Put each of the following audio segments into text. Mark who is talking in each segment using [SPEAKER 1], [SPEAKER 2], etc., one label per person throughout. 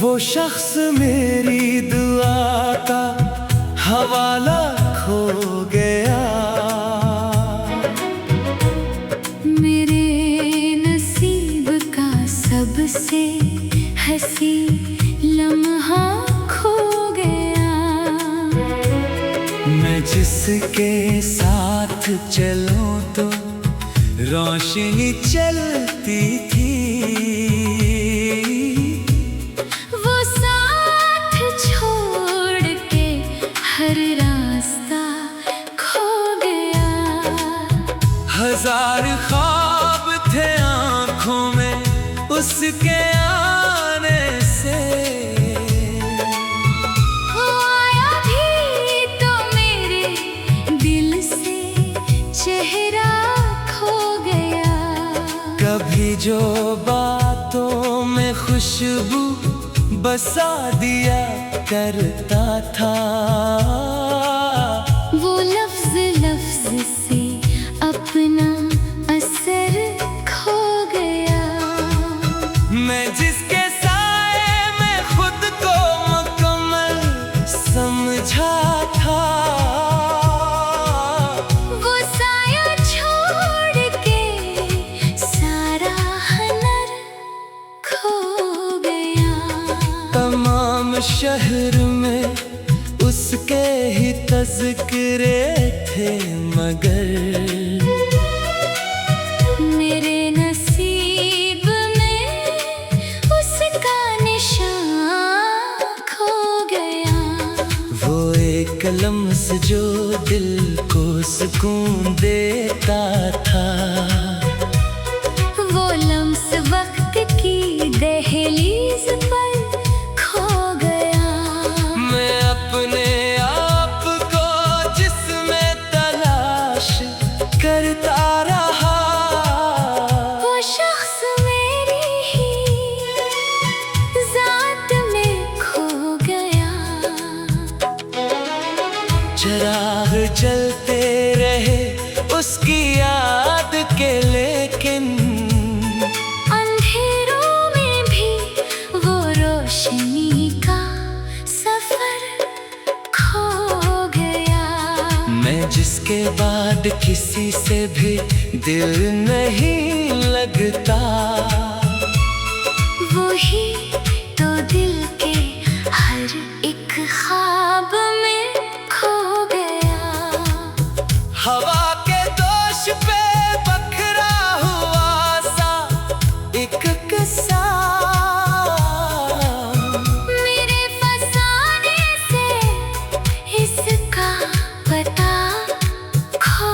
[SPEAKER 1] वो शख्स मेरी दुआ का हवाला खो गया।
[SPEAKER 2] मेरे नसीब का सबसे हंसी लम्हा खो गया।
[SPEAKER 1] मैं जिसके साथ चलूं तो रोशनी चलती थी,
[SPEAKER 2] वो साथ छोड़ के हर रास्ता खो गया।
[SPEAKER 1] हजार ख्वाब थे आँखों में उसके आने से,
[SPEAKER 2] वो आया भी तो मेरे दिल से चेहरा खो गया।
[SPEAKER 1] कभी जो बातों में खुशबू बसा दिया करता था,
[SPEAKER 2] वो लफ्ज लफ्ज से अपना असर खो गया।
[SPEAKER 1] मैं जिसके साए में खुद को मुकम्मल समझा था,
[SPEAKER 2] वो साया छोड़ के सारा हनर खो गया।
[SPEAKER 1] तमाम शहर में उसके ही तज़किरे थे, मगर
[SPEAKER 2] मेरे नसीब में उसका निशान खो गया।
[SPEAKER 1] वो एक लम्स जो दिल को सुकून देता था,
[SPEAKER 2] वो लम्स वक्त की दहलीज पर खो गया।
[SPEAKER 1] मैं अपने आप को जिसमें तलाश करता रहा,
[SPEAKER 2] वो शख्स मेरी ही ज़ात में खो गया।
[SPEAKER 1] चिराग जलते रहे उसकी याद के, लेकिन
[SPEAKER 2] अंधेरों में भी वो रोशनी का सफर खो गया।
[SPEAKER 1] मैं जिसके बाद किसी से भी दिल नहीं लगता,
[SPEAKER 2] वही तो दिल के हर एक ख्वाब में खो गया।
[SPEAKER 1] हवा के दोष पे बखरा हुआ सा एक किस्सा,
[SPEAKER 2] मेरे फसाने से इसका पता खो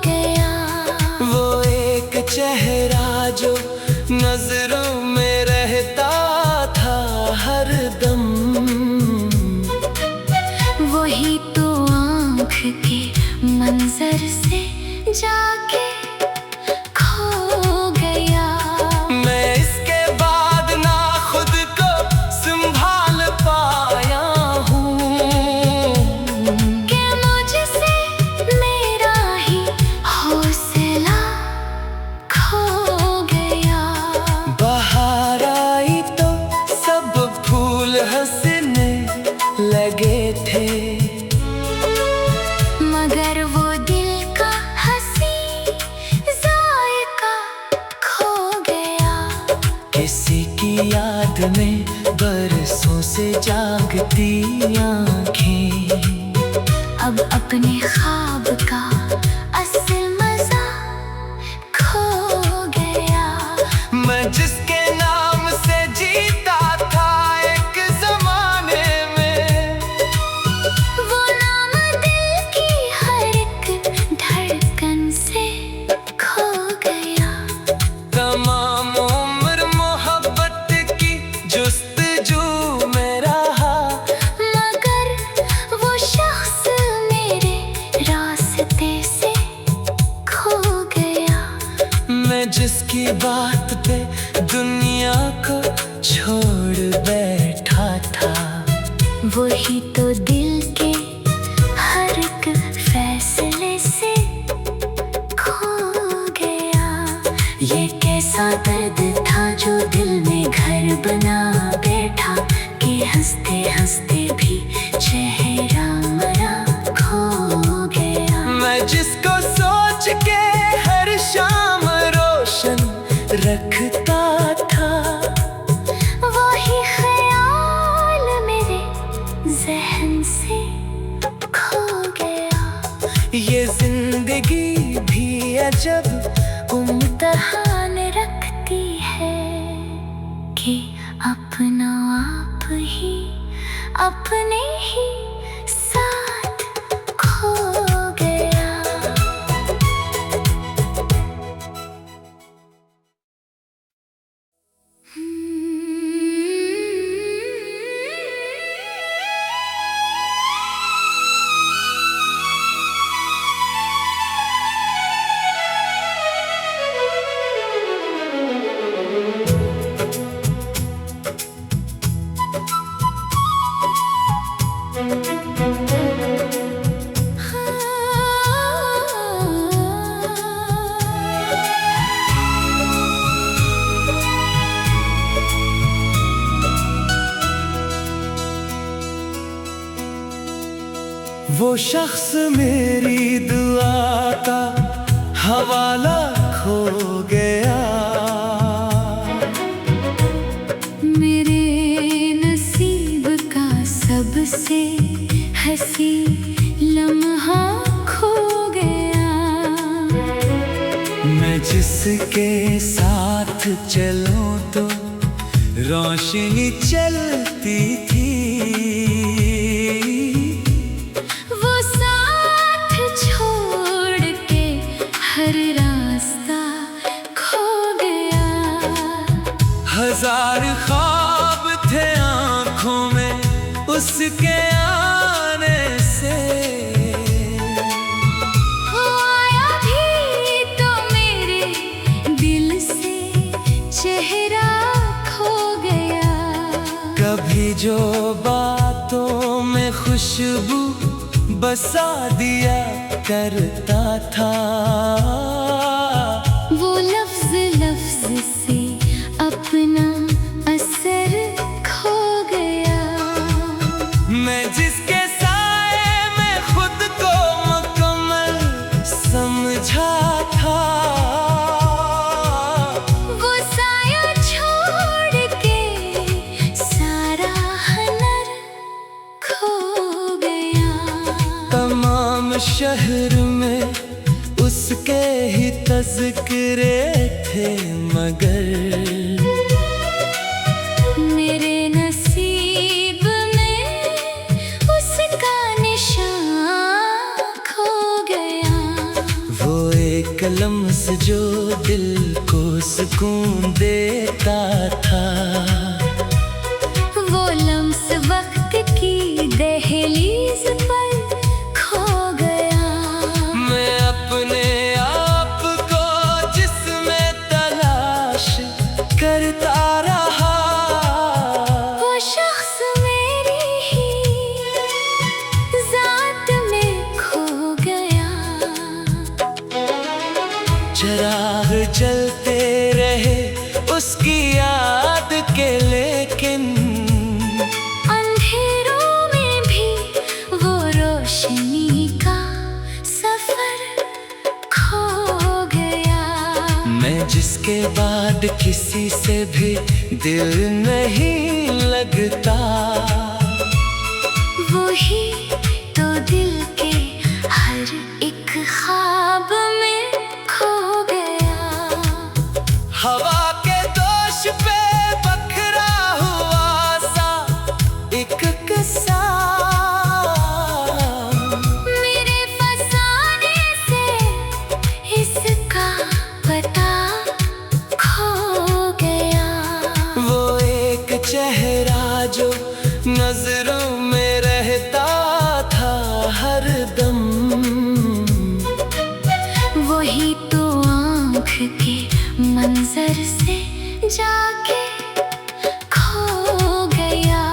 [SPEAKER 2] गया।
[SPEAKER 1] वो एक चेहरा जो नजरों में रहता था हरदम,
[SPEAKER 2] वही तो आँख के मंजर से जाके खो गया।
[SPEAKER 1] मैं इसके बाद ना खुद को संभाल पाया हूँ,
[SPEAKER 2] कि मुझसे मेरा ही हौसला खो गया।
[SPEAKER 1] बाहर आई तो सब फूल हंसने लगे थे,
[SPEAKER 2] मगर वो दिल का हंसी जायका खो गया।
[SPEAKER 1] किसी की याद में बरसों से जागती आँखें,
[SPEAKER 2] अब अपने ख्वाब का असल मजा खो गया।
[SPEAKER 1] मैं जिसके नाम से जीता था एक जमाने में,
[SPEAKER 2] वो नाम दिल की हर एक धड़कन से खो गया।
[SPEAKER 1] तमाम उम्र मोहब्बत की जुस्तजू में रहा,
[SPEAKER 2] मगर वो शख्स मेरे रास्ते से खो गया।
[SPEAKER 1] मैं जिसकी बात पे दुनिया को छोड़ बैठा था,
[SPEAKER 2] वही तो दिल के हर एक फैसले से खो गया। ये कैसा दर्द था जो दिल में घर बना बैठा। हंसते हंसते भी चेहरा मेरा खो गया।
[SPEAKER 1] मैं जिसको सोच के हर शाम रोशन रखता था,
[SPEAKER 2] वही ख्याल मेरे जहन से खो गया।
[SPEAKER 1] ये जिंदगी भी अजब
[SPEAKER 2] इम्तिहान रखती है कि अपना आप ही अपने ही साथ खो गया।
[SPEAKER 1] वो शख्स मेरी दुआ का हवाला खो गया।
[SPEAKER 2] मेरे नसीब का सबसे हंसी लम्हा खो गया।
[SPEAKER 1] मैं जिसके साथ चलूं तो रोशनी चलती थी,
[SPEAKER 2] वो साथ छोड़ के हर रास्ता खो गया।
[SPEAKER 1] हजार ख्वाब थे आँखों में उसके आने से,
[SPEAKER 2] वो आया भी तो मेरे दिल से चेहरा खो गया।
[SPEAKER 1] कभी जो बातों में खुशबू बसा दिया करता था,
[SPEAKER 2] वो लफ्ज लफ्ज से अपना असर खो गया।
[SPEAKER 1] मैं जिसके साए में खुद को मुकम्मल समझा था,
[SPEAKER 2] वो साया छोड़ के सारा हनर खो गया।
[SPEAKER 1] तमाम शहर में उसके ही तज़किरे थे, मगर
[SPEAKER 2] मेरे नसीब में उसका निशान खो गया।
[SPEAKER 1] वो एक लम्स जो दिल को सुकून देता था,
[SPEAKER 2] वो लम्स वक्त की दहलीज पर खो गया।
[SPEAKER 1] मैं अपने आप को जिसमें तलाश करता रहा,
[SPEAKER 2] वो शख्स मेरी ही जात में खो गया।
[SPEAKER 1] चिराग जलते रहे उसकी याद के, लेकिन
[SPEAKER 2] अंधेरों में भी वो रोशनी का सफर खो गया।
[SPEAKER 1] मैं जिसके बाद किसी से भी दिल नहीं लगता,
[SPEAKER 2] वही तो दिल के हर एक ख्वाब में खो गया।
[SPEAKER 1] हवा के दोष पे बखरा हुआ सा एक किस्सा,
[SPEAKER 2] मेरे फसाने से इसका पता खो गया।
[SPEAKER 1] वो एक चेहरा जो नजरों में रहता था हरदम,
[SPEAKER 2] वही तो आँख के मंजर से जाके खो गया।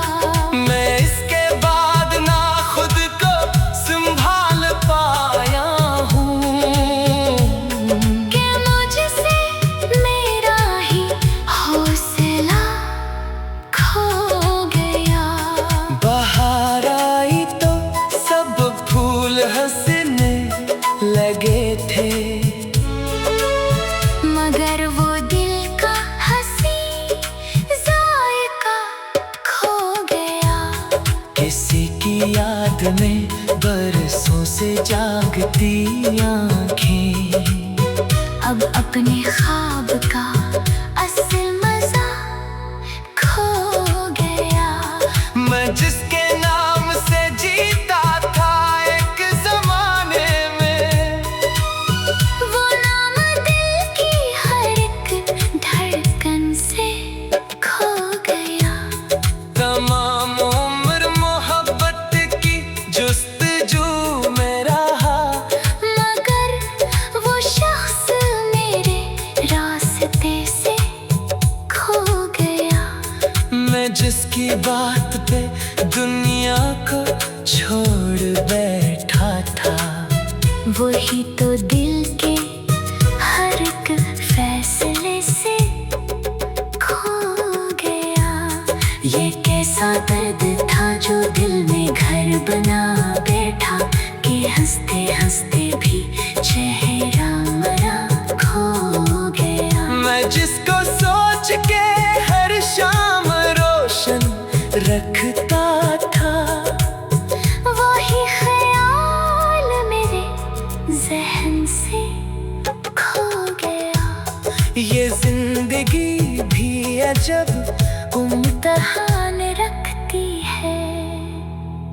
[SPEAKER 1] मैं इसके बाद ना खुद को संभाल पाया हूँ,
[SPEAKER 2] कि मुझसे मेरा ही हौसला खो गया। अपने ख्वाब का असल मजा खो गया।
[SPEAKER 1] मैं जिसके नाम से जीता था एक जमाने में,
[SPEAKER 2] वो नाम दिल की हर एक धड़कन से खो गया।
[SPEAKER 1] तमाम उम्र मोहब्बत की जुस्तजू में रहा,
[SPEAKER 2] मगर वो शख्स मेरे रास्ते से खो गया।
[SPEAKER 1] मैं जिसकी बात पे दुनिया को छोड़ बैठा था,
[SPEAKER 2] वही तो दिल के हर एक फैसले से खो गया। ये कैसा दर्द था जो दिल में घर बना बैठा, कि हंसते हंसते भी चेहरा मरा खो गया।
[SPEAKER 1] मैं जिसको सोच के हर शाम रोशन रखता था,
[SPEAKER 2] वही ख्याल मेरे जहन से खो गया।
[SPEAKER 1] ये जिंदगी भी अजब
[SPEAKER 2] इम्तिहान रखती है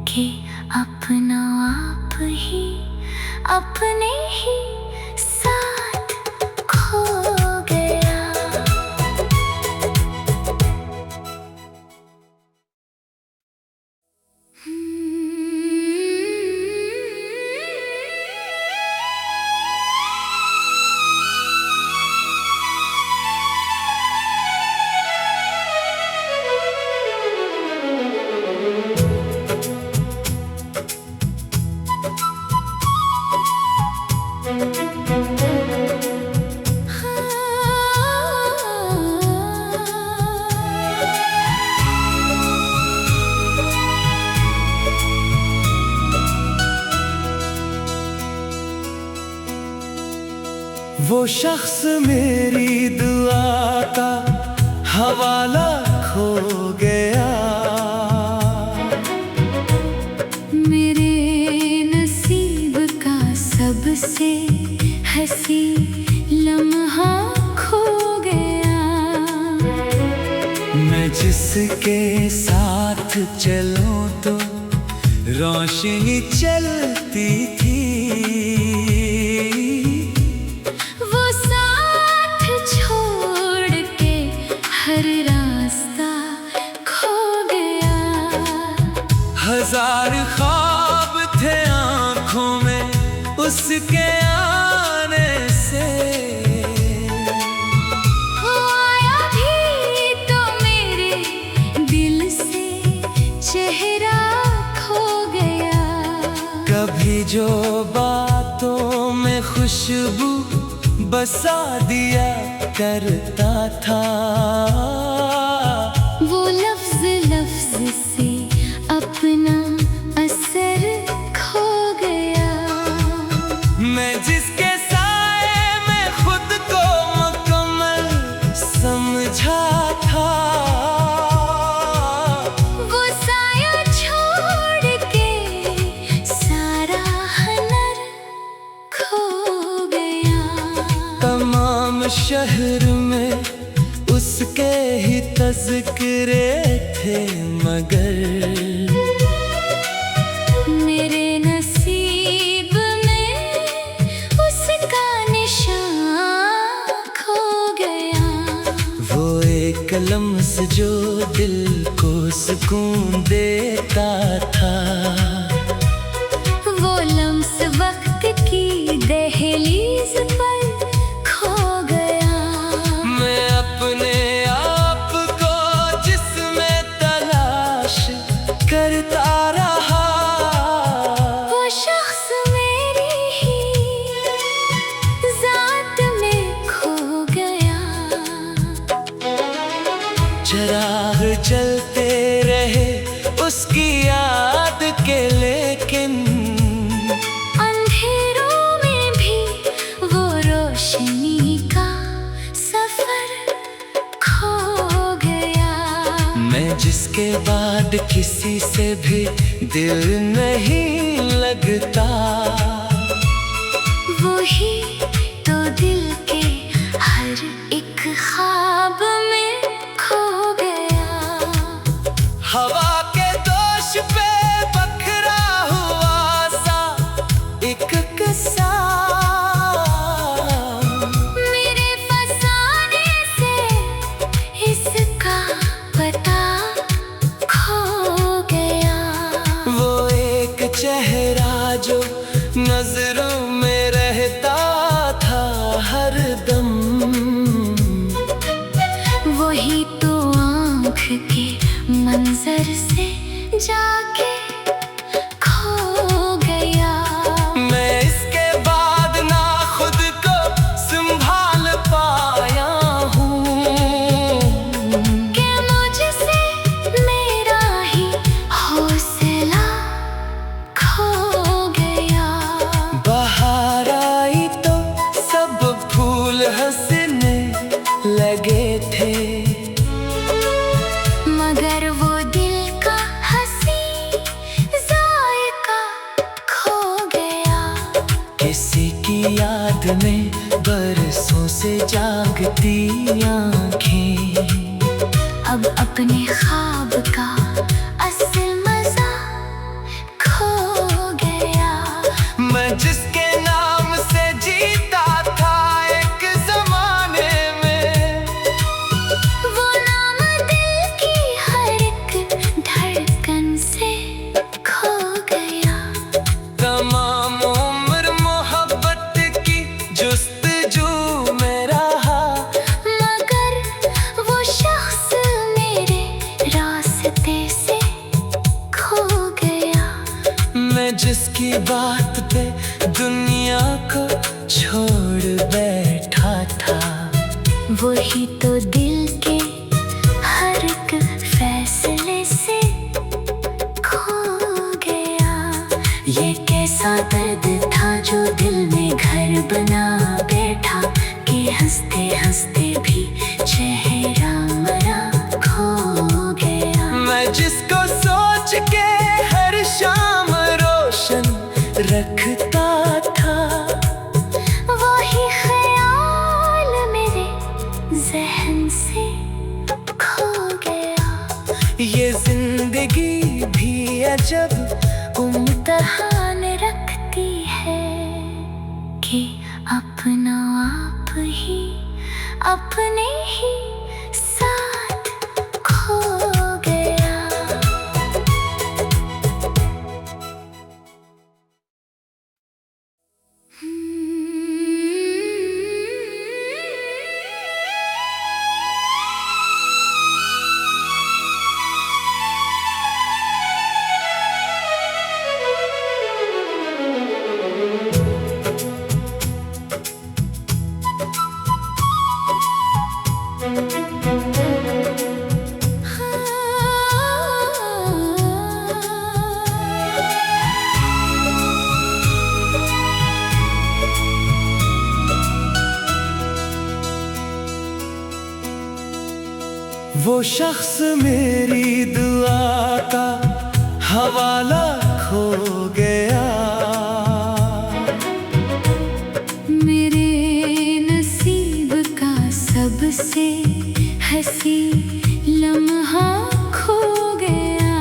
[SPEAKER 2] कि अपना आप ही अपने ही साथ खो गया।
[SPEAKER 1] वो शख्स मेरी दुआ का हवाला खो गया।
[SPEAKER 2] मेरे नसीब का सबसे हंसी लम्हा खो गया।
[SPEAKER 1] मैं जिसके साथ चलूं तो रोशनी चलती थी,
[SPEAKER 2] वो साथ छोड़ के हर रास्ता खो गया।
[SPEAKER 1] हजार ख्वाब थे आंखों में उसके आने से,
[SPEAKER 2] वो आया भी तो मेरे दिल से चेहरा खो गया।
[SPEAKER 1] कभी जो बातों में खुशबू बसा दिया करता था,
[SPEAKER 2] वो लफ्ज लफ्ज से अपना असर खो गया।
[SPEAKER 1] मैं जिसके साए में खुद को मुकम्मल समझा था,
[SPEAKER 2] वो साया छोड़ के सारा हनर खो गया।
[SPEAKER 1] तमाम शहर में उसके ही तज़किरे थे, मगर
[SPEAKER 2] मेरे नसीब में उसका निशान खो गया।
[SPEAKER 1] वो एक लम्स जो दिल को सुकून देता था,
[SPEAKER 2] वो लम्स वक्त की दहलीज पर खो गया।
[SPEAKER 1] मैं अपने आप को जिसमें तलाश करता रहा,
[SPEAKER 2] वो शख्स मेरी ही जात में खो गया।
[SPEAKER 1] चराग जलते रहे उसकी याद के, लेकिन
[SPEAKER 2] अंधेरों में भी वो रोशनी का सफर खो गया।
[SPEAKER 1] मैं जिसके बाद किसी से भी दिल नहीं लगता,
[SPEAKER 2] वही तो दिल के मंजर से जाके खो गया।
[SPEAKER 1] मैं इसके बाद ना खुद को संभाल पाया हूँ
[SPEAKER 2] कि मुझसे मेरा ही हौसला खो गया।
[SPEAKER 1] बाहर आई तो सब फूल हंसने लगे थे,
[SPEAKER 2] मगर वो दिल का हंसी जायका खो गया।
[SPEAKER 1] किसी की याद में बरसों से जागती आँखें,
[SPEAKER 2] अब अपने ख्वाब का असल मजा खो गया।
[SPEAKER 1] मैं जिसके नाम से जीता था एक जमाने में,
[SPEAKER 2] वो नाम दिल की हर एक धड़कन से खो गया।
[SPEAKER 1] तमाम उम्र मोहब्बत की जुस्तजू में रहा,
[SPEAKER 2] मगर वो शख्स मेरे रास्ते से खो गया।
[SPEAKER 1] मैं जिसकी बात पे दुनिया को छोड़ बैठा था,
[SPEAKER 2] वही तो दिल के हर एक फैसले से खो गया। ये कैसा दर्द था जो दिल में घर बना बैठा, कि हंसते हंसते भी चेहरा मरा खो गया।
[SPEAKER 1] मैं जिसको सोच के हर शाम रोशन रखता था,
[SPEAKER 2] वही ख्याल मेरे जहन से खो गया।
[SPEAKER 1] ये जिंदगी भी अजब
[SPEAKER 2] इम्तिहान रखती है कि अपना आप ही अपने ही साथ खो गया।
[SPEAKER 1] वो शख्स मेरी दुआ का हवाला खो गया।
[SPEAKER 2] मेरे नसीब का सबसे हंसी लम्हा खो गया।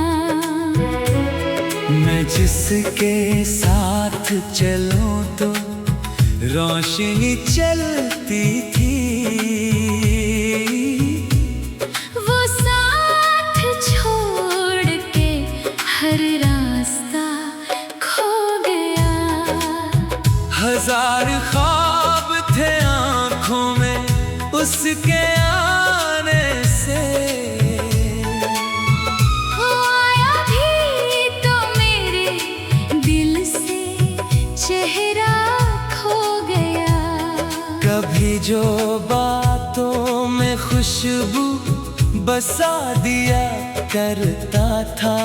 [SPEAKER 1] मैं जिसके साथ चलूं तो रोशनी चलती थी,
[SPEAKER 2] वो साथ छोड़ के हर रास्ता खो गया।
[SPEAKER 1] हजार ख्वाब थे आँखों में उसके आने से,
[SPEAKER 2] वो आया भी तो मेरे दिल से चेहरा खो गया।
[SPEAKER 1] कभी जो बातों में खुशबू बसा दिया करता था,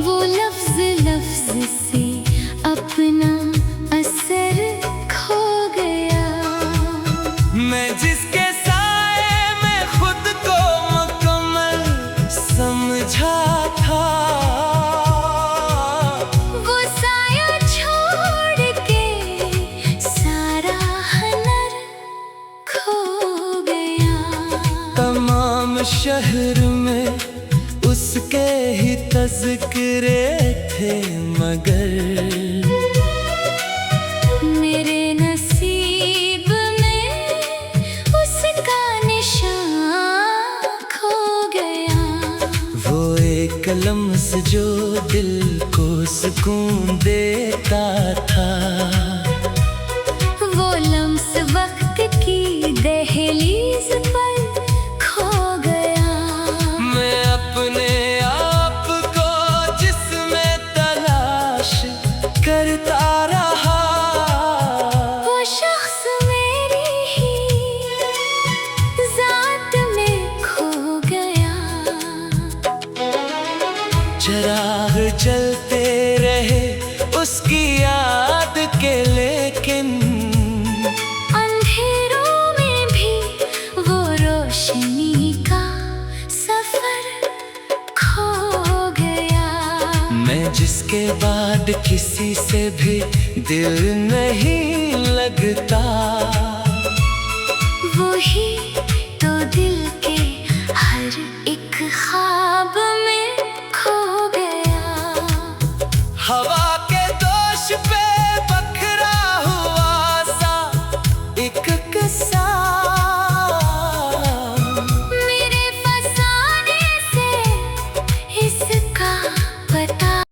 [SPEAKER 2] वो लफ्ज लफ्ज से अपना असर खो गया।
[SPEAKER 1] मैं जिसके साए में खुद को मुकम्मल समझा था,
[SPEAKER 2] वो साया छोड़ के सारा हनर खो गया।
[SPEAKER 1] तमाम शहर में उसके ही तज़किरे थे, मगर
[SPEAKER 2] मेरे नसीब में उसका निशान खो गया।
[SPEAKER 1] वो एक लम्स जो दिल को सुकून देता था,
[SPEAKER 2] वो लम्स वक्त की दहलीज पर खो गया।
[SPEAKER 1] मैं जिसके बाद किसी से भी दिल नहीं लगता,
[SPEAKER 2] वही